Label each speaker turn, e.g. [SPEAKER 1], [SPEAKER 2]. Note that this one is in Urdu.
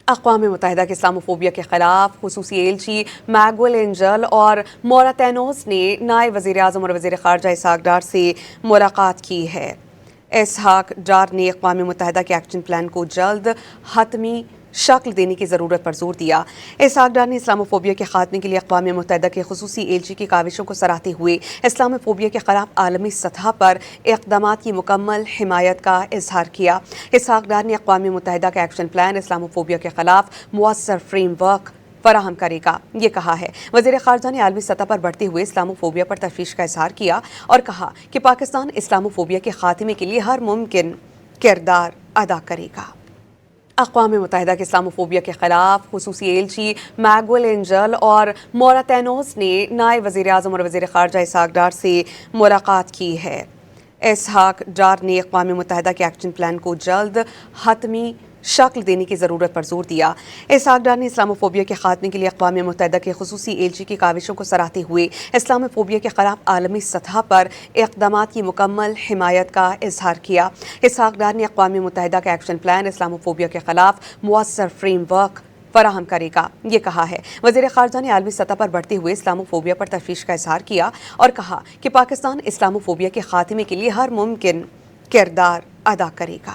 [SPEAKER 1] اقوام متحدہ کے اسلاموفوبیا کے خلاف خصوصی ایلچی میگویل اینجل اور موراتینوس نے نائب وزیر اعظم اور وزیر خارجہ اسحاق ڈار سے ملاقات کی ہے۔ اسحاق ڈار نے اقوام متحدہ کے ایکشن پلان کو جلد حتمی شکل دینے کی ضرورت پر زور دیا۔ اسحاق ڈار نے اسلاموفوبیا کے خاتمے کے لیے اقوام متحدہ کے خصوصی ایلچی کی کاوشوں کو سراہتے ہوئے اسلاموفوبیا کے خلاف عالمی سطح پر اقدامات کی مکمل حمایت کا اظہار کیا۔ اسحاق ڈار نے اقوام متحدہ کا ایکشن پلان اسلاموفوبیا کے خلاف مؤثر فریم ورک فراہم کرے گا، یہ کہا ہے۔ وزیر خارجہ نے عالمی سطح پر بڑھتے ہوئے اسلاموفوبیا پر تشویش کا اظہار کیا اور کہا کہ پاکستان اسلاموفوبیا کے خاتمے کے لیے ہر ممکن کردار ادا کرے گا۔ اقوام متحدہ کے اسلاموفوبیا کے خلاف خصوصی ایلچی میگویل اینجل اور موراتینوس نے نائب وزیر اعظم اور وزیر خارجہ اسحاق ڈار سے ملاقات کی ہے۔ اسحاق ڈار نے اقوام متحدہ کے ایکشن پلان کو جلد حتمی شکل دینے کی ضرورت پر زور دیا۔ اسحاق ڈار نے اسلاموفوبیا کے خاتمے کے لیے اقوام متحدہ کے خصوصی ایلچی کی کاوشوں کو سراہتے ہوئے اسلاموفوبیا کے خلاف عالمی سطح پر اقدامات کی مکمل حمایت کا اظہار کیا۔ اسحاق ڈار نے اقوام متحدہ کا ایکشن پلان اسلاموفوبیا کے خلاف مؤثر فریم ورک فراہم کرے گا، یہ کہا ہے۔ وزیر خارجہ نے عالمی سطح پر بڑھتے ہوئے اسلاموفوبیا پر تشویش کا اظہار کیا اور کہا کہ پاکستان اسلاموفوبیا کے خاتمے کے لیے ہر ممکن کردار ادا کرے گا۔